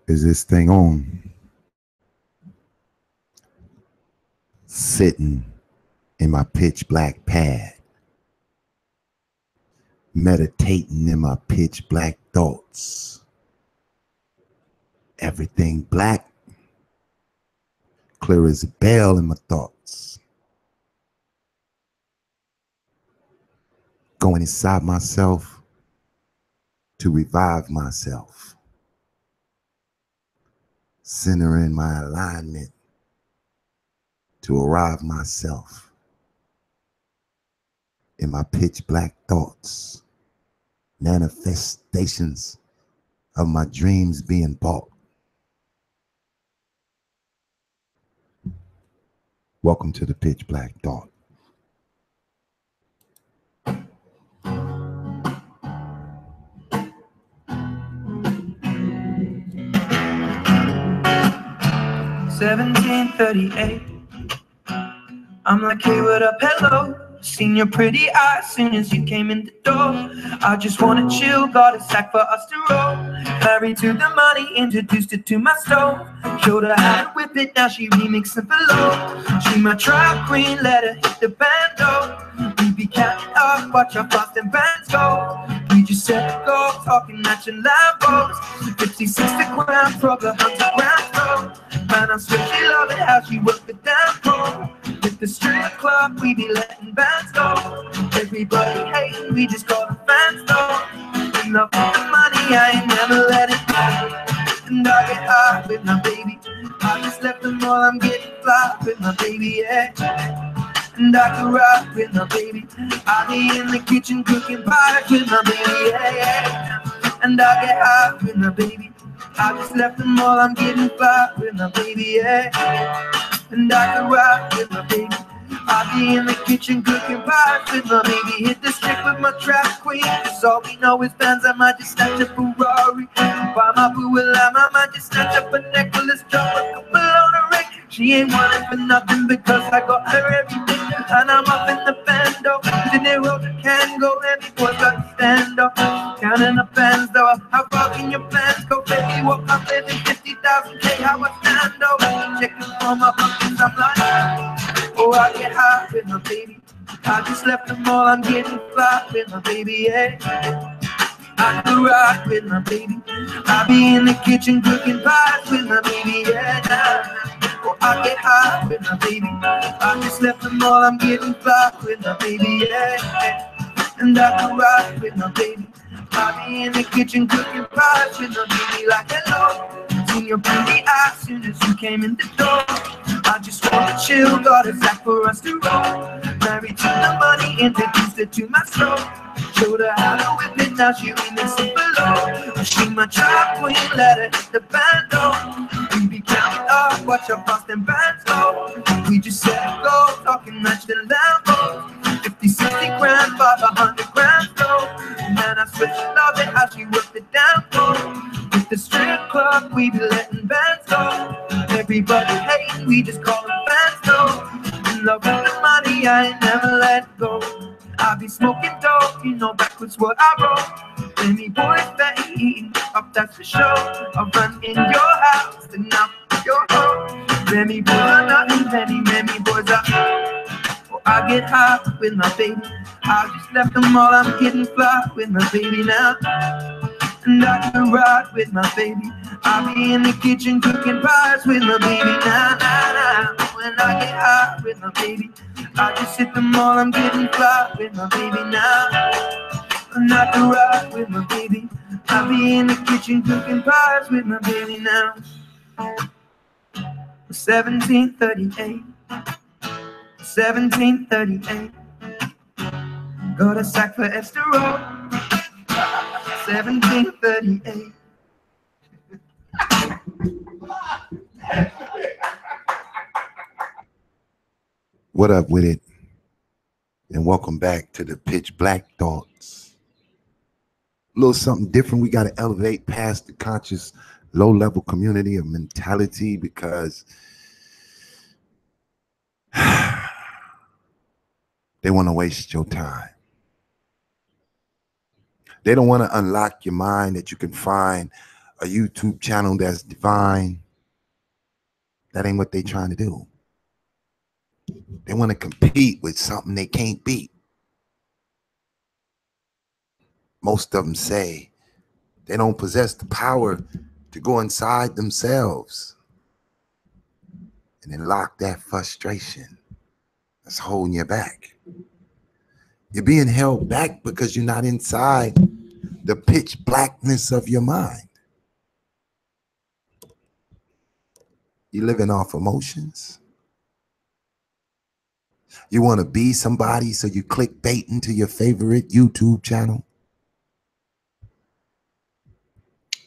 Is this thing on? Sitting in my pitch black pad, meditating in my pitch black thoughts. Everything black, clear as a bell in my thoughts. Going inside myself to revive myself. Centering my alignment to arrive myself in my pitch black thoughts. Manifestations of my dreams being bought. Welcome to the pitch black thought. $17.38. I'm like, hey, what up, hello. Seen your pretty eyes soon as you came in the door. I just wanna chill, got a sack for us to roll. Married to the money, introduced her to my stove. Showed her how to whip it, now she remixing below. She my trap queen, let her hit the bando. We be counting up, watch our fast and bands go. We just set go, talking matching Lambos. 50, 60 grand, probably 100 grand though. Man, I swear she love it, how she work the damn pole. With the strip club, we be letting bands go. Everybody hating, we just call them fans though. In love with the money, I ain't never let it go. And I get high with my baby. I just left them all, I'm getting fly with my baby, yeah. And I can rock with my baby. I be in the kitchen cooking pies with my baby, yeah, yeah. And I get high with my baby. I just left them all, I'm getting fly with my baby, yeah. And I can rock with my baby. I be in the kitchen cooking pies with my baby. Hit the stick with my trap queen. Cause all we know is bands, I might just snatch a Ferrari. Buy my boo a lamb, I might just snatch up a necklace, drop a couple on a ring. She ain't wanting for nothing because I got her everything. And I'm up in the bando. Then they roll the can go, and the boys got to stand up. Counting the bands though. How far can your plans go, baby? What I'm living 50,000 K, how I stand up. Checking for my buckets, I'm like, oh, I get high with my baby. I just left them all, I'm getting fly with my baby, yeah. I can rock with my baby. I be in the kitchen cooking pies with my baby, yeah. Oh, I get high with my baby. I just left them all, I'm getting fly with my baby, yeah. And I can rock with my baby. I be in the kitchen cooking pies with my baby, like hello. Seen your pretty eyes soon as you came in the door. I just wanna chill, got a sack for us to roll. Married to the money, introduced her to my stroke. Showed her how to whip it, now she remixing below. She my trap queen, let her hit the bando. We be counting up, watch our Boston bands go. We just set it go, talking match the Lambos. 50, 60 grand, 500 grand though. Man, I swear she love it, how she worked it down low. With the strip club, we be letting bands go. Everybody hating, we just call them fans though. In love with the money, I ain't never let go. I be smoking dope, you know backwards what I roll. Any boys that eating up, that's for sure. I'll run in your house and knock your home. Many boys are nothing, many boys are. Oh, I get high with my baby. I just left them all, I'm getting fly with my baby now. And I can ride with my baby. I be in the kitchen cooking pies with my baby now, now, now. When I get high with my baby, I just hit them all, I'm getting fly with my baby now. And I can ride with my baby. I be in the kitchen cooking pies with my baby now. 1738. 1738. Got a sack for Esther Road. 1738. What up with it? And welcome back to the Pitch Black Thoughts. A little something different. We got to elevate past the conscious low-level community of mentality because they want to waste your time. They don't want to unlock your mind that you can find a YouTube channel that's divine. That ain't what they trying to do. They want to compete with something they can't beat. Most of them say they don't possess the power to go inside themselves and then lock that frustration that's holding you back. You're being held back because you're not inside the pitch blackness of your mind. You're living off emotions. You want to be somebody, so you click bait into your favorite YouTube channel.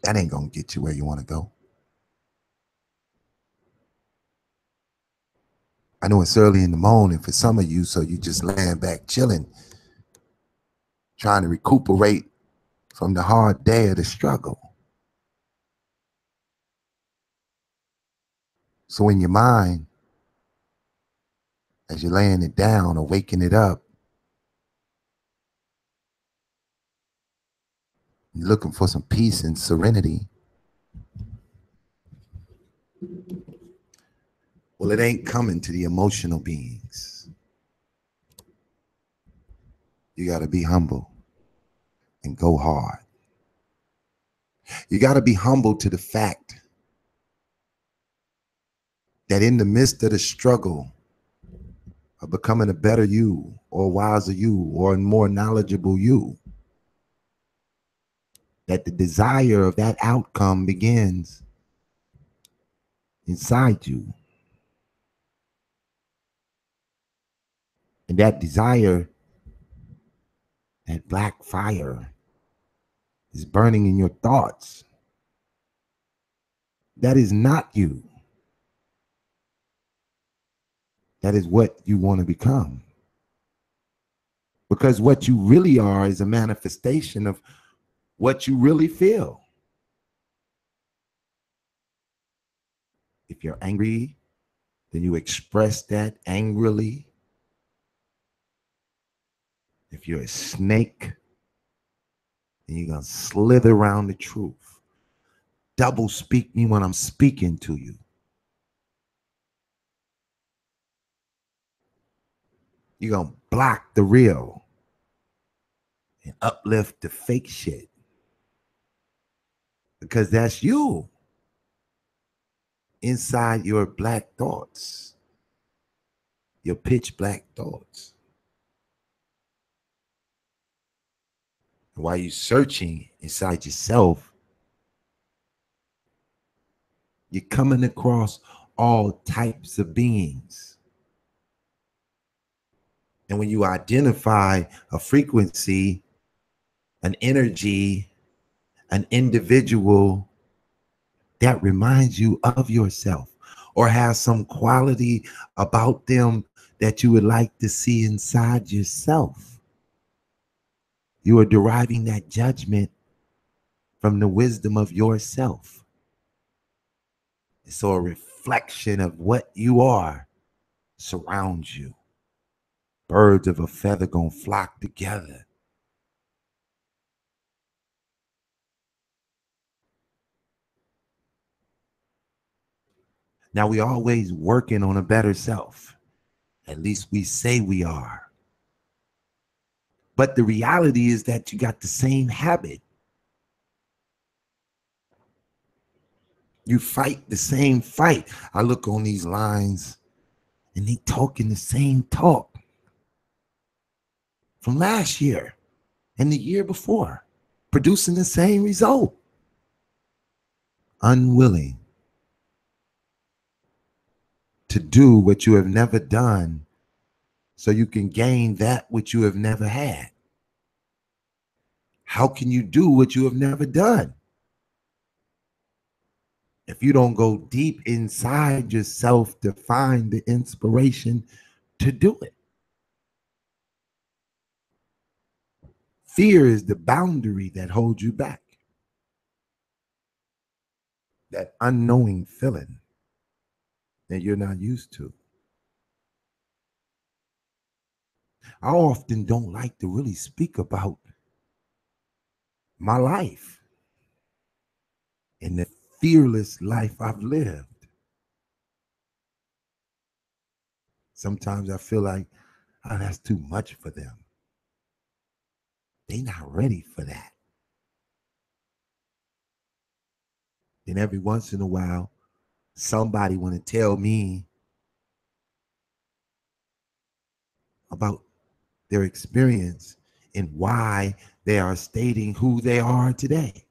That ain't going to get you where you want to go. I know it's early in the morning for some of you, so you just laying back chilling, trying to recuperate from the hard day of the struggle. So in your mind, as you're laying it down or waking it up, you're looking for some peace and serenity. Well, it ain't coming to the emotional beings. You got to be humble and go hard. You got to be humble to the fact that in the midst of the struggle of becoming a better you or a wiser you or a more knowledgeable you, that the desire of that outcome begins inside you. And that desire, that black fire, is burning in your thoughts. That is not you. That is what you want to become. Because what you really are is a manifestation of what you really feel. If you're angry, then you express that angrily. If you're a snake, then you're going to slither around the truth. Double speak me when I'm speaking to you. You're going to block the real and uplift the fake shit. Because that's you inside your black thoughts, your pitch black thoughts. And while you're searching inside yourself, you're coming across all types of beings. And when you identify a frequency, an energy, an individual that reminds you of yourself or has some quality about them that you would like to see inside yourself, you are deriving that judgment from the wisdom of yourself. So a reflection of what you are surrounds you. Birds of a feather gonna flock together. Now we always working on a better self. At least we say we are. But the reality is that you got the same habit. You fight the same fight. I look on these lines and they talking the same talk from last year and the year before, producing the same result. Unwilling to do what you have never done so you can gain that which you have never had. How can you do what you have never done if you don't go deep inside yourself to find the inspiration to do it? Fear is the boundary that holds you back. That unknowing feeling that you're not used to. I often don't like to really speak about my life and the fearless life I've lived. Sometimes I feel like, oh, that's too much for them. They're not ready for that. Then every once in a while, somebody want to tell me about their experience and why they are stating who they are today.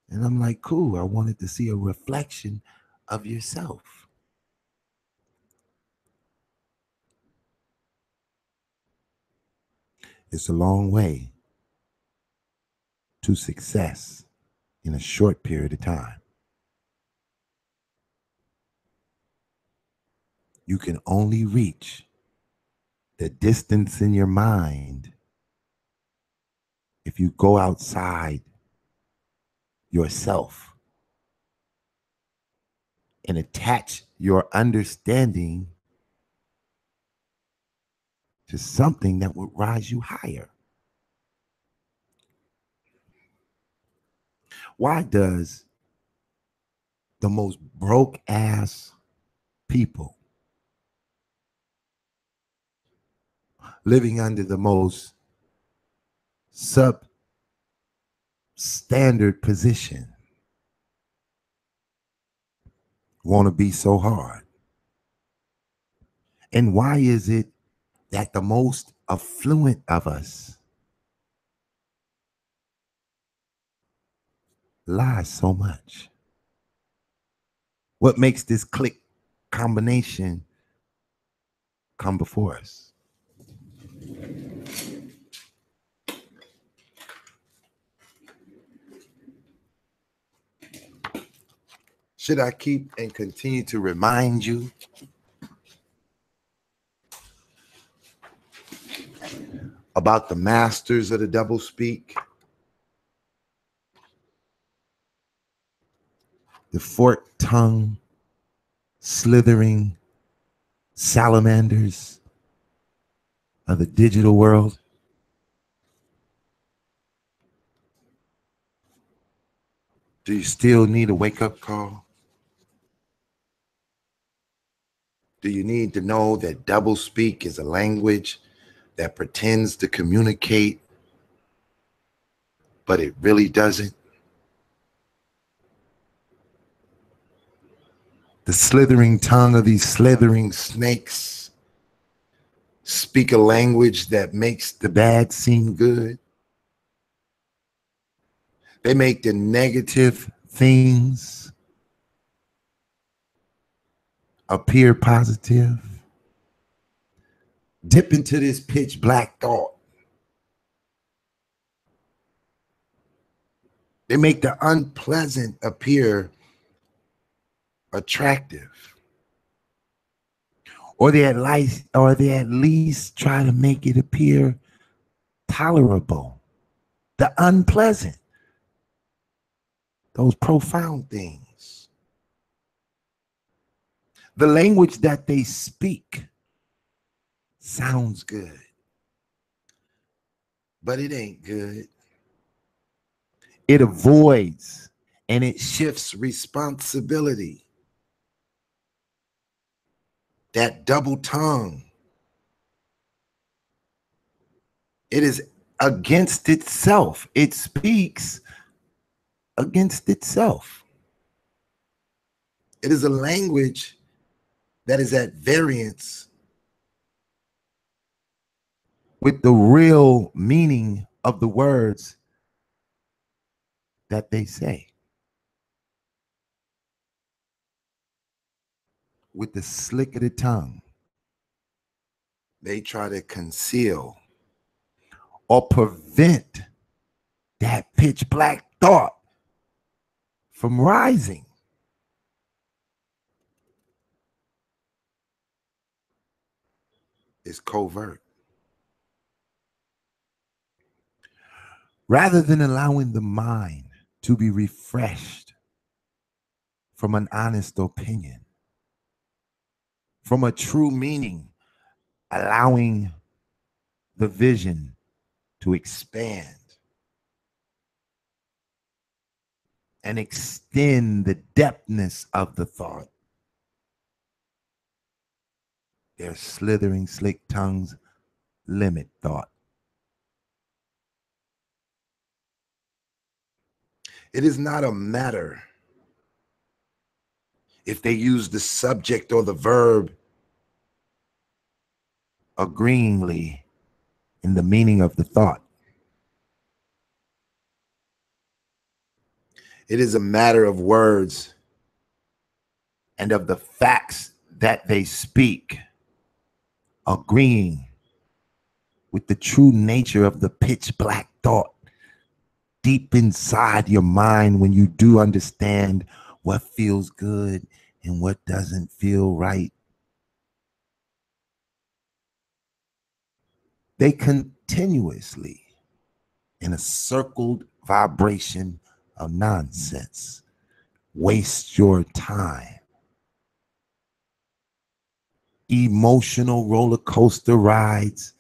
And I'm like, cool, I wanted to see a reflection of yourself. It's a long way to success in a short period of time. You can only reach the distance in your mind if you go outside yourself and attach your understanding to something that would rise you higher. Why does the most broke ass people living under the most substandard position want to be so hard? And why is it that the most affluent of us lie so much? What makes this click combination come before us? Should I keep and continue to remind you about the masters of the doublespeak? The forked tongue, slithering salamanders of the digital world? Do you still need a wake-up call? Do you need to know that doublespeak is a language that pretends to communicate, but it really doesn't? The slithering tongue of these slithering snakes speak a language that makes the bad seem good. They make the negative things appear positive. Dip into this pitch black thought. They make the unpleasant appear attractive. Or they at least try to make it appear tolerable. The unpleasant, those profound things. The language that they speak sounds good, but it ain't good. It avoids and it shifts responsibility. That double tongue, it is against itself. It speaks against itself. It is a language that is at variance with the real meaning of the words that they say. With the slick of the tongue, they try to conceal or prevent that pitch black thought from rising. It's covert. Rather than allowing the mind to be refreshed from an honest opinion, from a true meaning, allowing the vision to expand and extend the depthness of the thought. Their slithering, slick tongues limit thought. It is not a matter if they use the subject or the verb agreeingly in the meaning of the thought. It is a matter of words and of the facts that they speak, agreeing with the true nature of the pitch black thought deep inside your mind when you do understand what feels good and what doesn't feel right. They continuously, in a circled vibration of nonsense, waste your time. Emotional roller coaster rides,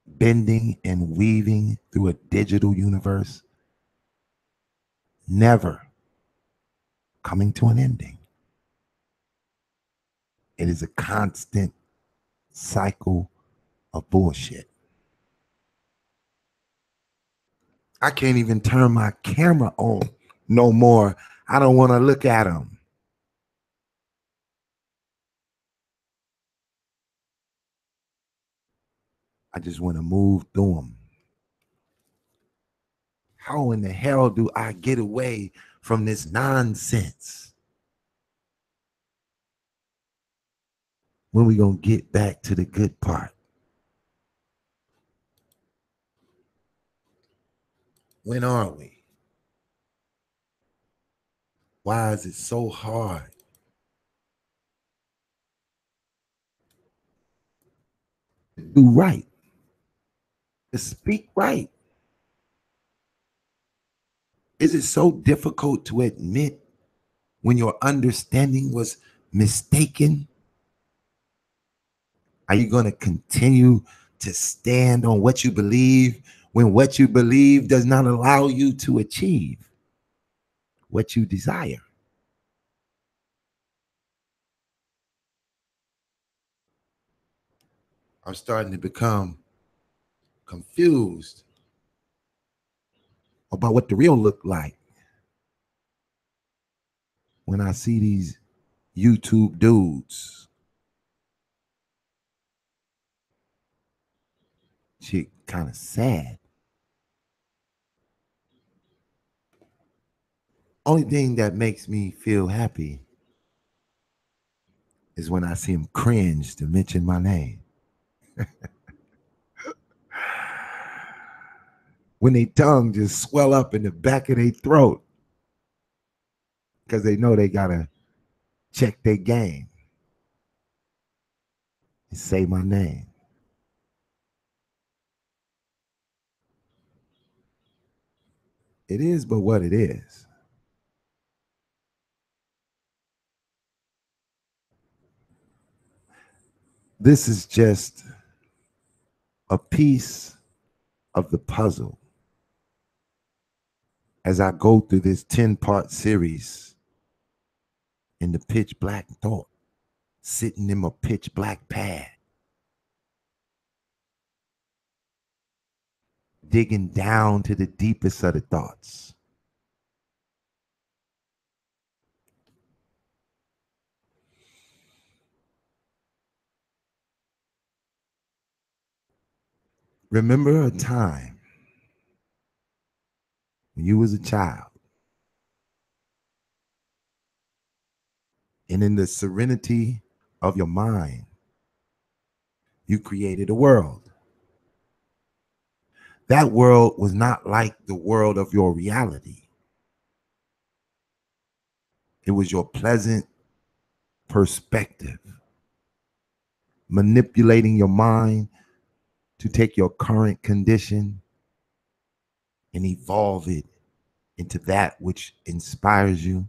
bending and weaving through a digital universe, never coming to an ending. It is a constant cycle of bullshit. I can't even turn my camera on no more. I don't want to look at them. I just want to move through them. How in the hell do I get away from this nonsense? When we gonna get back to the good part? When are we? Why is it so hard to do right, to speak right? Is it so difficult to admit when your understanding was mistaken? Are you going to continue to stand on what you believe when what you believe does not allow you to achieve what you desire? I'm starting to become confused about what the real look like when I see these YouTube dudes. Shit kind of sad. Only thing that makes me feel happy is when I see them cringe to mention my name. When their tongue just swell up in the back of their throat because they know they gotta check their game and say my name. It is but what it is. This is just a piece of the puzzle as I go through this 10-part series in the pitch black thought, sitting in my pitch black pad, digging down to the deepest of the thoughts. Remember a time when you was a child and in the serenity of your mind, you created a world. That world was not like the world of your reality. It was your pleasant perspective, manipulating your mind to take your current condition and evolve it into that which inspires you.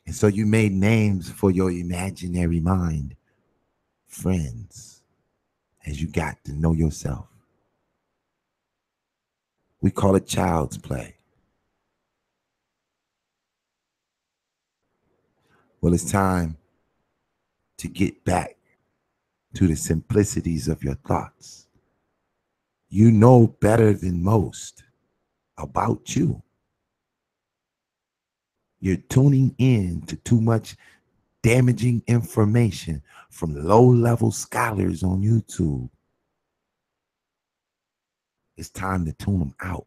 And so you made names for your imaginary mind, friends, as you got to know yourself. We call it child's play. Well, it's time to get back to the simplicities of your thoughts. You know better than most about you. You're tuning in to too much damaging information from low-level scholars on YouTube. It's time to tune them out.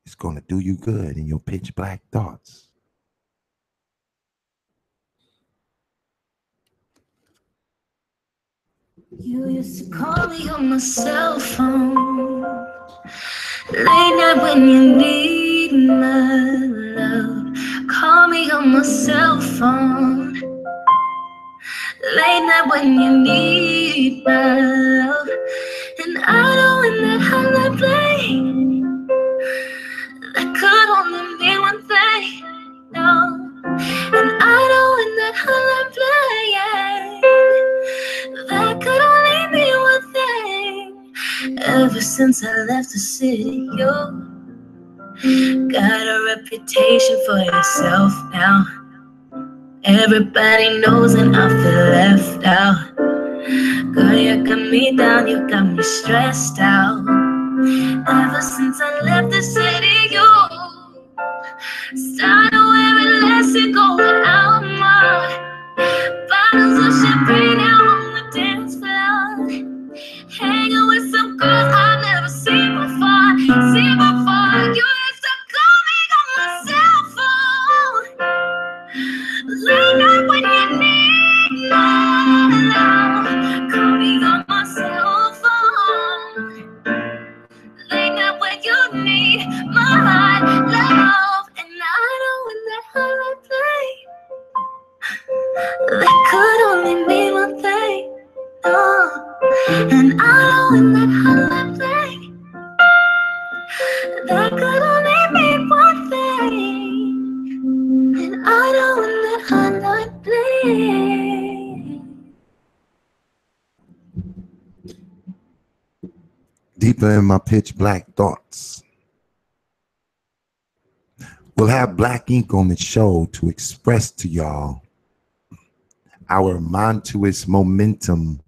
It's going to do you good in your pitch black thoughts. You used to call me on my cell phone late night when you need my love. Call me on my cell phone late night when you need my love. And I know in that hotline bling that could only mean one thing, no. And I know in that hotline bling that could only mean one thing. Ever since I left the city, you got a reputation for yourself now. Everybody knows and I feel left out. Girl, you got me down, you got me stressed out. Ever since I left the city, you started wearing less and going out more. Bottles of champagne out on the dance floor. Hanging with some girls I've never seen before. You used to call me on my cell phone late night when you need my love. Call me on my cell phone late night when you need my love. And I know when that hotline play, that could only mean one thing, oh. And I know when that hotline play, that could only mean one thing. And I know when that hotline play. Deeper in my pitch black thoughts. We'll have Black Ink on the show to express to y'all our monstrous momentum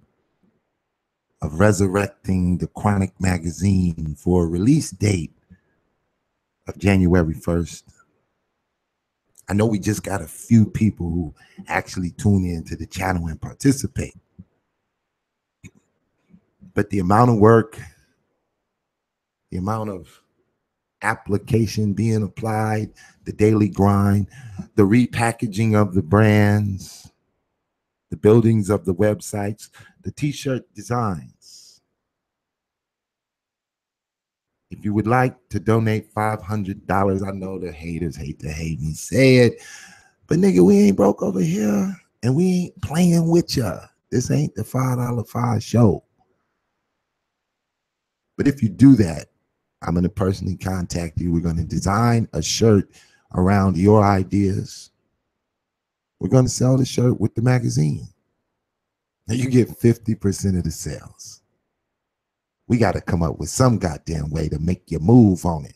of resurrecting the Chronic magazine for a release date of January 1st. I know we just got a few people who actually tune into the channel and participate. But the amount of work, the amount of application being applied, the daily grind, the repackaging of the brands, the buildings of the websites, the t-shirt designs. If you would like to donate $500, I know the haters hate to hate me say it, but nigga, we ain't broke over here and we ain't playing with ya. This ain't the $5 show. But if you do that, I'm going to personally contact you. We're going to design a shirt around your ideas. We're going to sell the shirt with the magazine. Now you get 50% of the sales. We got to come up with some goddamn way to make you move on it.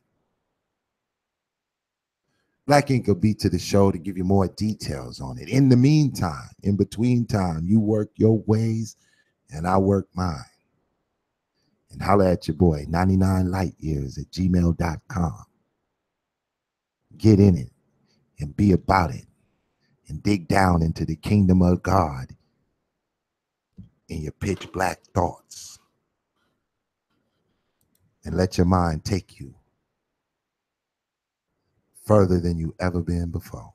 Black Ink will be to the show to give you more details on it. In the meantime, in between time, you work your ways and I work mine. And holla at your boy, 99lightyears@gmail.com. Get in it and be about it and dig down into the kingdom of God in your pitch black thoughts. And let your mind take you further than you ever been before.